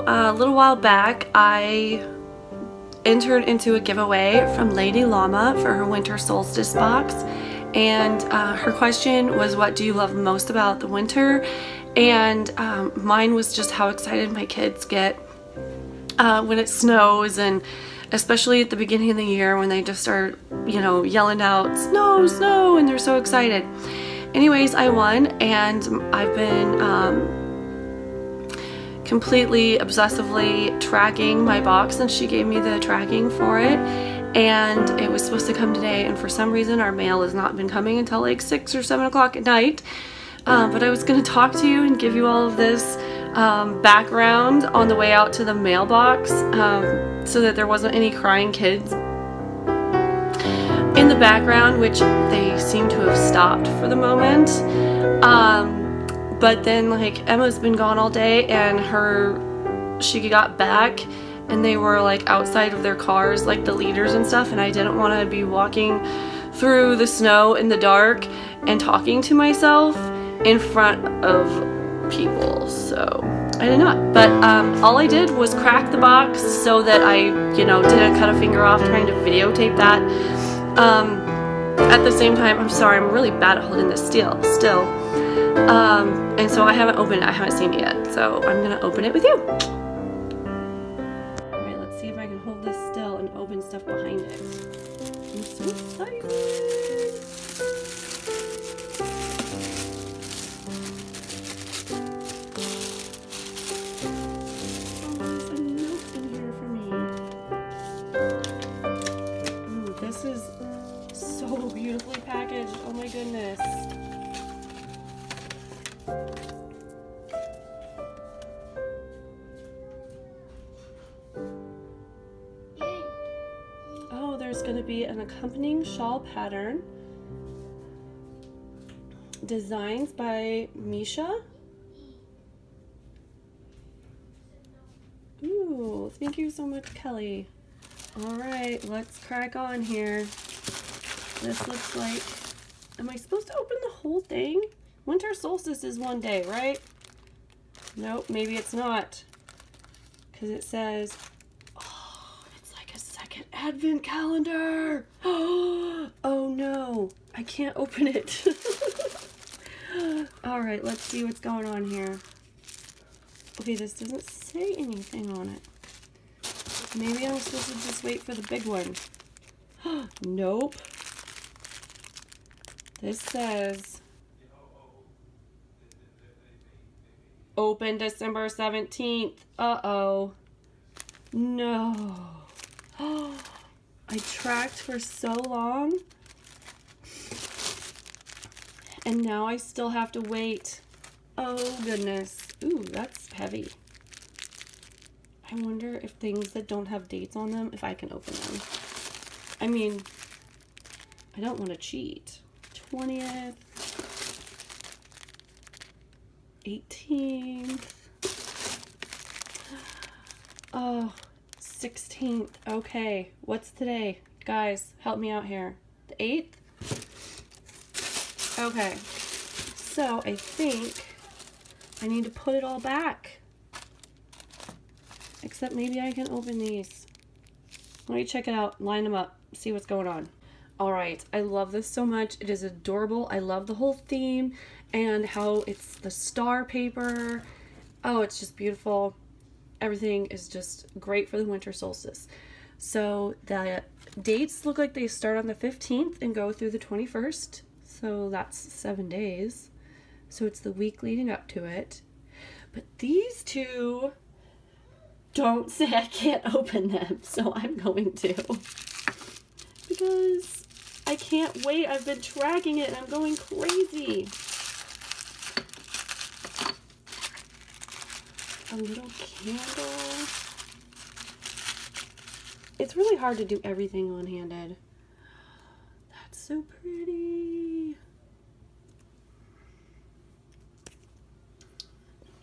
So a little while back, I entered into a giveaway from Lady Llama for her winter solstice box, and her question was, what do you love most about the winter? And mine was just how excited my kids get when it snows, and especially at the beginning of the year when they just start, you know, yelling out snow, snow, and they're so excited. Anyways, I won, and I've been completely obsessively tracking my box, and she gave me the tracking for it, and it was supposed to come today, and for some reason our mail has not been coming until like 6 or 7 o'clock at night. But I was going to talk to you and give you all of this background on the way out to the mailbox, so that there wasn't any crying kids in the background, which they seem to have stopped for the moment. But then, like, Emma's been gone all day, and she got back, and they were like outside of their cars, like the leaders and stuff, and I didn't want to be walking through the snow in the dark and talking to myself in front of people, so I did not. But all I did was crack the box so that I, you know, didn't cut a finger off trying to videotape that. At the same time, I'm sorry, I'm really bad at holding this still. And so I haven't opened it, I haven't seen it yet, so I'm gonna open it with you. Alright, let's see if I can hold this still and open stuff behind it. I'm so excited! Oh, there's a note in here for me. Ooh, this is so beautifully packaged, oh my goodness. Oh, there's going to be an accompanying shawl pattern. Designs by Misha. Ooh, thank you so much, Kelly. Alright, let's crack on here. This looks like... Am I supposed to open the whole thing? Winter solstice is one day, right? Nope, maybe it's not. Because it says... Oh, it's like a second advent calendar! Oh no, I can't open it. Alright, let's see what's going on here. Okay, this doesn't say anything on it. Maybe I'm supposed to just wait for the big one. Nope. This says open December 17th. Uh-oh. No. I tracked for so long, and now I still have to wait. Oh goodness. Ooh, that's heavy. I wonder if things that don't have dates on them, if I can open them. I mean, I don't want to cheat. 20th, 18th, oh, 16th. Okay, what's today? Guys, help me out here. The 8th? Okay, so I think I need to put it all back. Except maybe I can open these. Let me check it out, line them up, see what's going on. Alright, I love this so much. It is adorable. I love the whole theme and how it's the star paper. Oh, it's just beautiful. Everything is just great for the winter solstice. So the dates look like they start on the 15th and go through the 21st. So that's 7 days. So it's the week leading up to it. But these two don't say I can't open them, so I'm going to. Because I can't wait. I've been tracking it and I'm going crazy. A little candle. It's really hard to do everything one-handed. That's so pretty.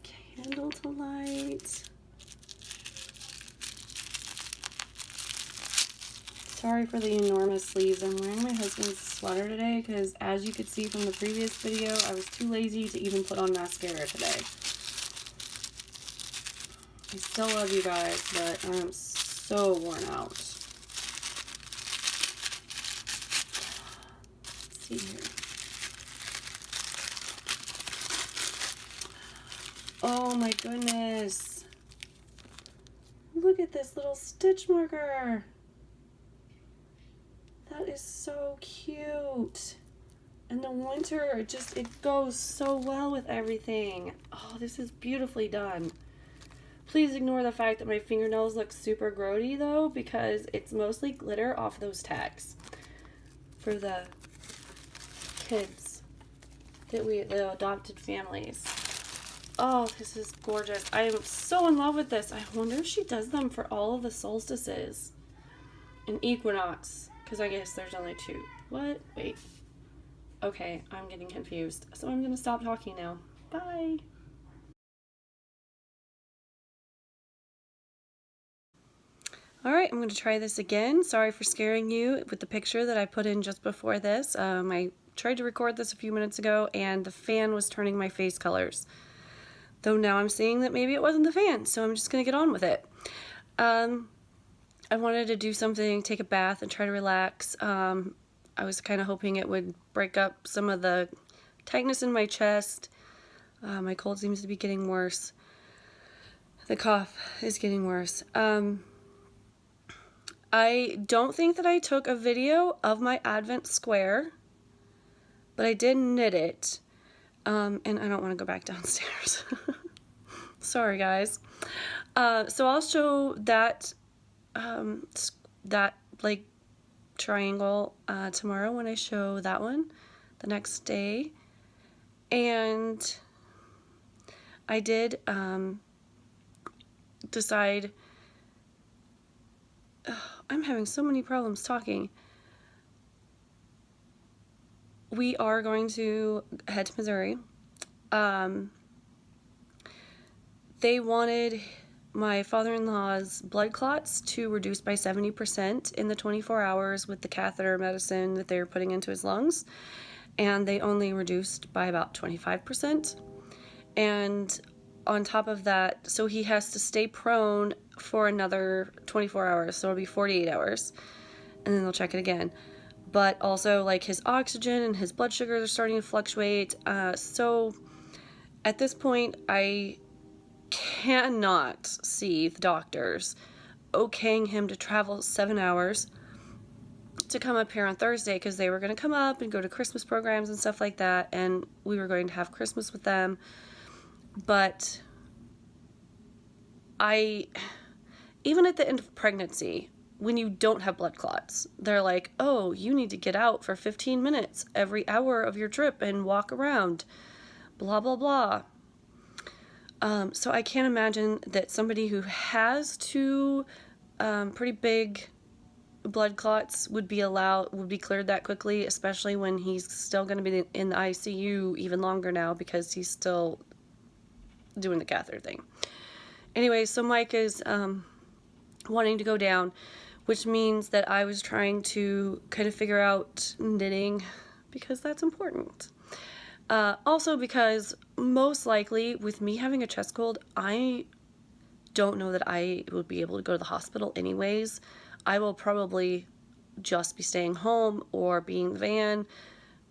Candle to light. Sorry for the enormous sleeves. I'm wearing my husband's sweater today because, as you could see from the previous video, I was too lazy to even put on mascara today. I still love you guys, but I am so worn out. Let's see here. Oh my goodness. Look at this little stitch marker. That is so cute. In the winter, it goes so well with everything. Oh, this is beautifully done. Please ignore the fact that my fingernails look super grody though, because it's mostly glitter off those tags for the kids the adopted families. Oh, this is gorgeous. I am so in love with this. I wonder if she does them for all of the solstices and equinox, because I guess there's only 2. What? Wait. Okay, I'm getting confused. So I'm going to stop talking now. Bye. All right, I'm going to try this again. Sorry for scaring you with the picture that I put in just before this. I tried to record this a few minutes ago and the fan was turning my face colors. Though now I'm seeing that maybe it wasn't the fan, so I'm just going to get on with it. I wanted to do something, take a bath and try to relax. I was kind of hoping it would break up some of the tightness in my chest. My cold seems to be getting worse. The cough is getting worse. I don't think that I took a video of my Advent square, but I did knit it. And I don't want to go back downstairs. Sorry, guys. So I'll show that, like triangle tomorrow when I show that one the next day. And I did decide, I'm having so many problems talking. We are going to head to Missouri. They wanted my father-in-law's blood clots to reduce by 70% in the 24 hours with the catheter medicine that they were putting into his lungs, and they only reduced by about 25%. And on top of that, so he has to stay prone for another 24 hours, so it'll be 48 hours, and then they'll check it again. But also, like, his oxygen and his blood sugars are starting to fluctuate. So at this point, I cannot see the doctors okaying him to travel 7 hours to come up here on Thursday, because they were going to come up and go to Christmas programs and stuff like that, and we were going to have Christmas with them. But even at the end of pregnancy, when you don't have blood clots, they're like, oh, you need to get out for 15 minutes every hour of your trip and walk around, blah, blah, blah. So I can't imagine that somebody who has 2 pretty big blood clots would be cleared that quickly, especially when he's still going to be in the ICU even longer now because he's still doing the catheter thing. Anyway, so Mike is wanting to go down, which means that I was trying to kind of figure out knitting, because that's important. Also because most likely with me having a chest cold, I don't know that I would be able to go to the hospital anyways. I will probably just be staying home or being in the van,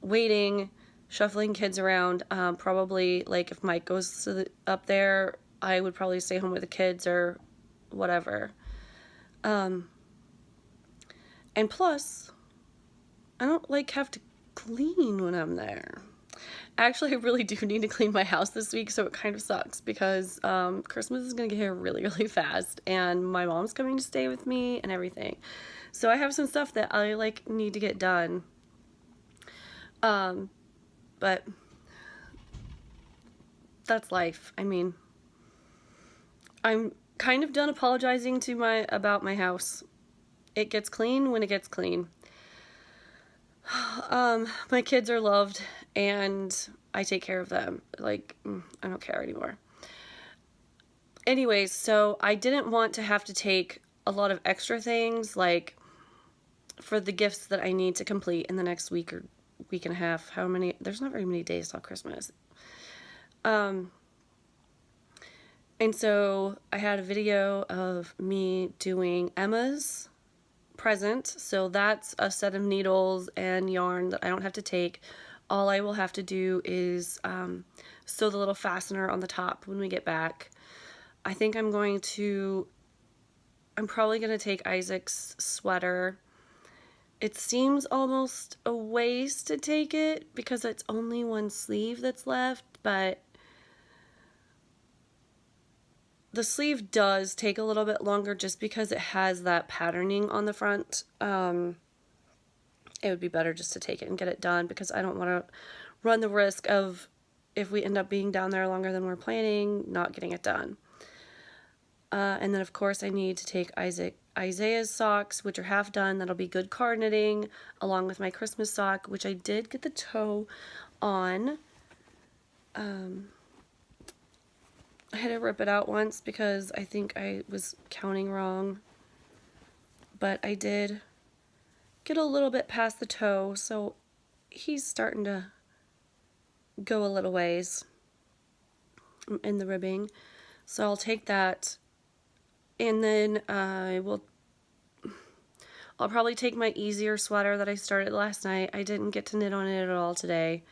waiting, shuffling kids around. Probably, like, if Mike goes up there, I would probably stay home with the kids or whatever. And plus, I don't, like, have to clean when I'm there. Actually, I really do need to clean my house this week, so it kind of sucks because Christmas is going to get here really, really fast, and my mom's coming to stay with me and everything. So I have some stuff that I, like, need to get done. But that's life. I mean, I'm kind of done apologizing about my house. It gets clean when it gets clean. My kids are loved and I take care of them. Like, I don't care anymore. Anyways, so I didn't want to have to take a lot of extra things, like, for the gifts that I need to complete in the next week or week and a half. There's not very many days till Christmas. And so I had a video of me doing Emma's present. So that's a set of needles and yarn that I don't have to take. All I will have to do is sew the little fastener on the top when we get back. I think I'm probably going to take Isaac's sweater. It seems almost a waste to take it because it's only one sleeve that's left, but the sleeve does take a little bit longer just because it has that patterning on the front. It would be better just to take it and get it done because I don't want to run the risk of, if we end up being down there longer than we're planning, not getting it done. And then of course I need to take Isaiah's socks, which are half done. That'll be good card knitting, along with my Christmas sock, which I did get the toe on. I had to rip it out once because I think I was counting wrong. But I did get a little bit past the toe, so he's starting to go a little ways in the ribbing. So I'll take that, and then I'll probably take my easier sweater that I started last night. I didn't get to knit on it at all today.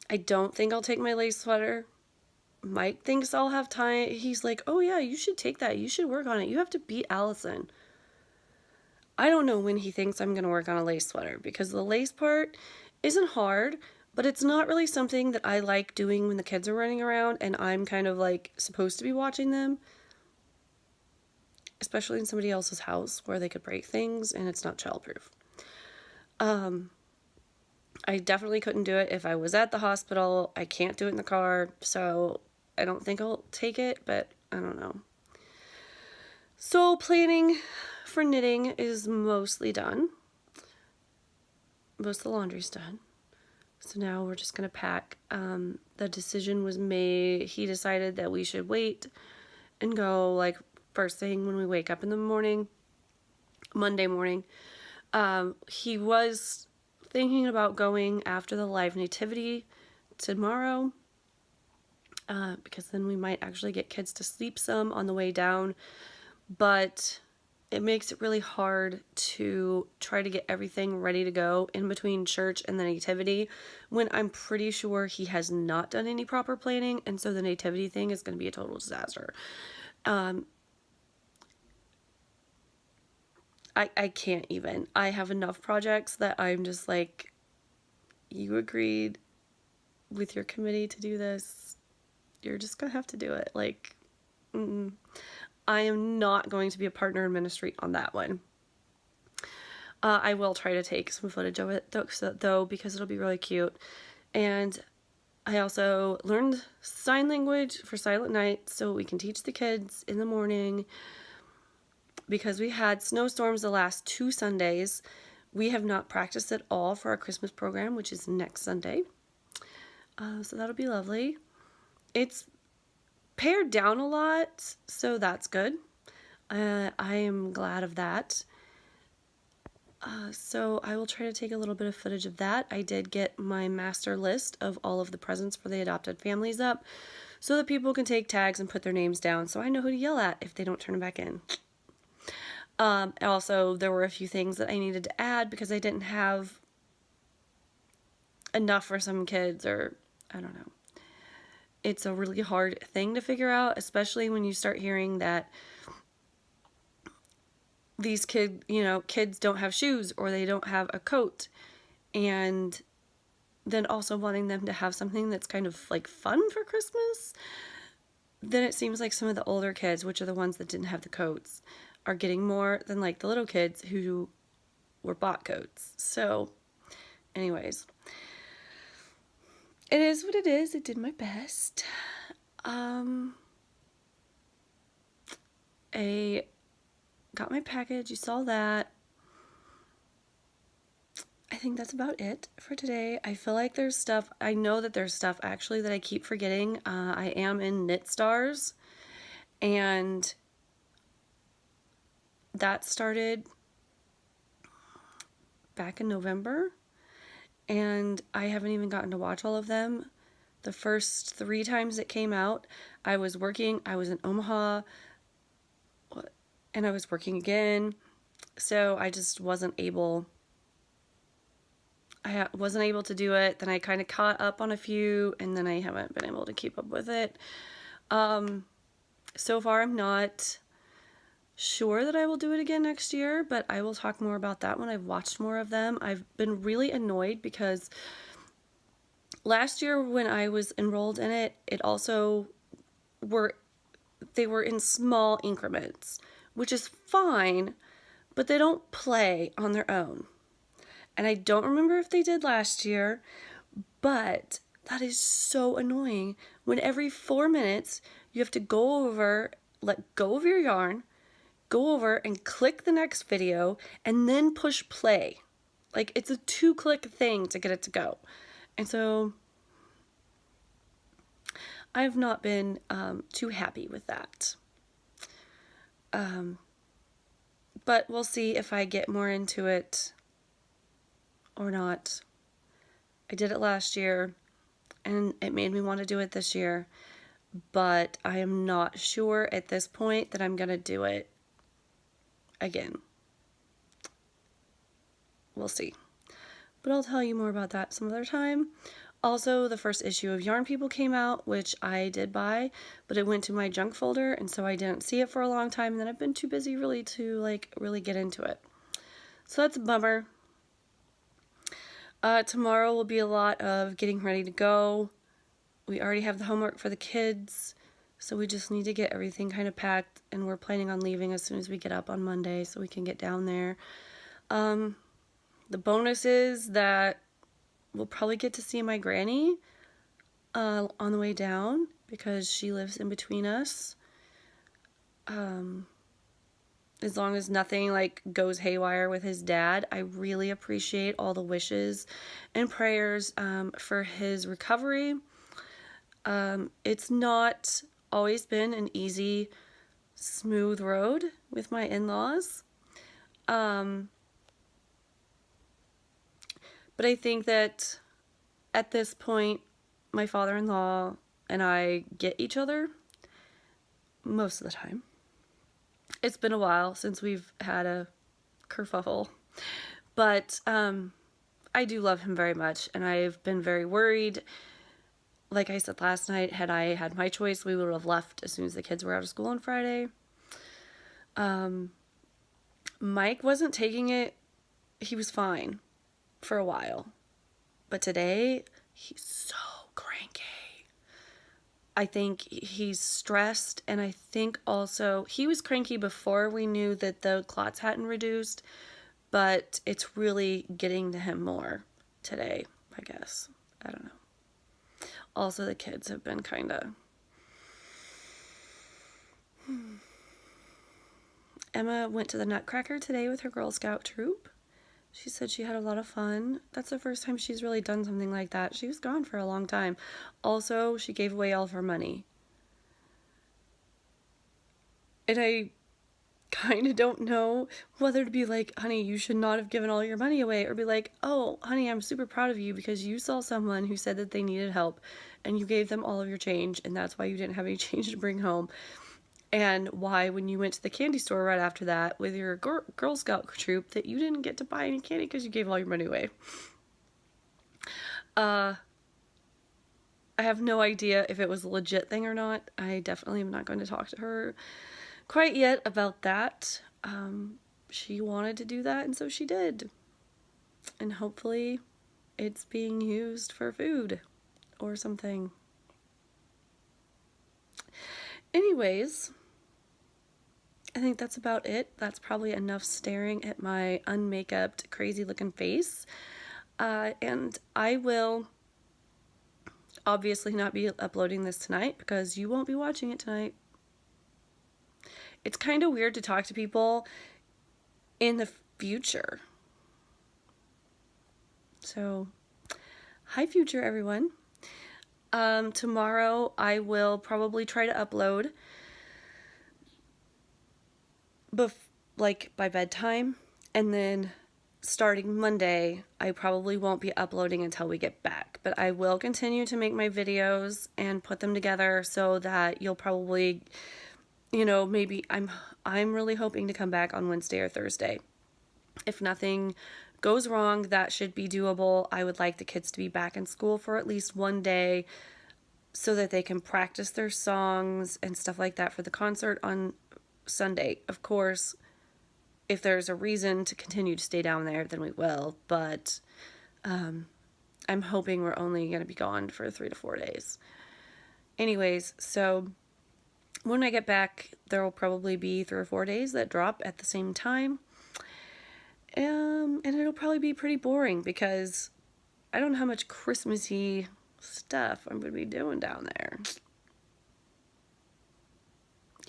I don't think I'll take my lace sweater. Mike thinks I'll have time. He's like, oh yeah, you should take that. You should work on it. You have to beat Allison. I don't know when he thinks I'm going to work on a lace sweater because the lace part isn't hard, but it's not really something that I like doing when the kids are running around and I'm kind of like supposed to be watching them, especially in somebody else's house where they could break things and it's not childproof. I definitely couldn't do it if I was at the hospital. I can't do it in the car, so I don't think I'll take it, but I don't know. So planning for knitting is mostly done. Most of the laundry's done. So now we're just going to pack. The decision was made. He decided that we should wait and go like first thing when we wake up in the morning, Monday morning. He was thinking about going after the live nativity tomorrow, because then we might actually get kids to sleep some on the way down, but it makes it really hard to try to get everything ready to go in between church and the nativity when I'm pretty sure he has not done any proper planning, and so the nativity thing is going to be a total disaster. I can't even. I have enough projects that I'm just like, you agreed with your committee to do this. You're just going to have to do it. Like, I am not going to be a partner in ministry on that one. I will try to take some footage of it though, because it'll be really cute. And I also learned sign language for Silent Night so we can teach the kids in the morning. Because we had snowstorms the last 2 Sundays, we have not practiced at all for our Christmas program, which is next Sunday. So that'll be lovely. It's pared down a lot, so that's good. I am glad of that. So I will try to take a little bit of footage of that. I did get my master list of all of the presents for the adopted families up so that people can take tags and put their names down so I know who to yell at if they don't turn them back in. Also, there were a few things that I needed to add because I didn't have enough for some kids, or I don't know. It's a really hard thing to figure out, especially when you start hearing that these kids don't have shoes or they don't have a coat, and then also wanting them to have something that's kind of like fun for Christmas. Then it seems like some of the older kids, which are the ones that didn't have the coats, are getting more than like the little kids who were bought coats. So anyways, it is what it is. I did my best. I got my package. You saw that. I think that's about it for today. I feel like there's stuff. I know that there's stuff actually that I keep forgetting. I am in Knit Stars, and that started back in November, and I haven't even gotten to watch all of them. The first 3 times it came out, I was working. I was in Omaha, and I was working again. So I just wasn't able. I wasn't able to do it. Then I kind of caught up on a few, and then I haven't been able to keep up with it. So far, I'm not sure that I will do it again next year, but I will talk more about that when I've watched more of them. I've been really annoyed because last year when I was enrolled in it, it also they were in small increments, which is fine, but they don't play on their own. And I don't remember if they did last year, but that is so annoying when every 4 minutes you have to go over, let go of your yarn, go over and click the next video, and then push play. Like, it's a 2-click thing to get it to go. And so I've not been too happy with that. But we'll see if I get more into it or not. I did it last year, and it made me want to do it this year, but I am not sure at this point that I'm going to do it again. We'll see. But I'll tell you more about that some other time. Also, the first issue of Yarn People came out, which I did buy, but it went to my junk folder, and so I didn't see it for a long time, and then I've been too busy really to really get into it. So that's a bummer. Tomorrow will be a lot of getting ready to go. We already have the homework for the kids, so we just need to get everything kind of packed, and we're planning on leaving as soon as we get up on Monday so we can get down there. The bonus is that we'll probably get to see my granny on the way down because she lives in between us. As long as nothing goes haywire with his dad, I really appreciate all the wishes and prayers for his recovery. It's not always been an easy, smooth road with my in-laws. But I think that at this point, my father-in-law and I get each other most of the time. It's been a while since we've had a kerfuffle, but I do love him very much, and I've been very worried. Like I said last night, had I had my choice, we would have left as soon as the kids were out of school on Friday. Mike wasn't taking it. He was fine for a while, but today he's so cranky. I think he's stressed, and I think also he was cranky before we knew that the clots hadn't reduced, but it's really getting to him more today, I guess. I don't know. Also, the kids have been kind of... Emma went to the Nutcracker today with her Girl Scout troop. She said she had a lot of fun. That's the first time she's really done something like that. She was gone for a long time. Also, she gave away all of her money. And I kind of don't know whether to be like, honey, you should not have given all your money away, or be like, oh, honey, I'm super proud of you because you saw someone who said that they needed help and you gave them all of your change, and that's why you didn't have any change to bring home. And why, when you went to the candy store right after that with your Girl Scout troop, that you didn't get to buy any candy because you gave all your money away. I have no idea if it was a legit thing or not. I definitely am not going to talk to her quite yet about that. She wanted to do that, and so she did. And hopefully it's being used for food or something. Anyways, I think that's about it. That's probably enough staring at my unmakeuped, crazy looking face. And I will obviously not be uploading this tonight because you won't be watching it tonight. It's kind of weird to talk to people in the future. So, hi future everyone. Tomorrow I will probably try to upload by bedtime, and then starting Monday, I probably won't be uploading until we get back, but I will continue to make my videos and put them together so that you'll probably, you know, maybe I'm really hoping to come back on Wednesday or Thursday. If nothing goes wrong, that should be doable. I would like the kids to be back in school for at least one day so that they can practice their songs and stuff like that for the concert on Sunday. Of course, if there's a reason to continue to stay down there, then we will, but I'm hoping we're only going to be gone for 3 to 4 days. Anyways, so when I get back, there will probably be 3 or 4 days that drop at the same time. And it'll probably be pretty boring because I don't know how much Christmassy stuff I'm going to be doing down there.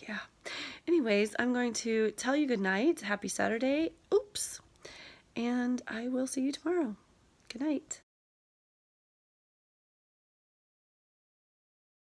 Yeah. Anyways, I'm going to tell you good night. Happy Saturday. Oops. And I will see you tomorrow. Good night.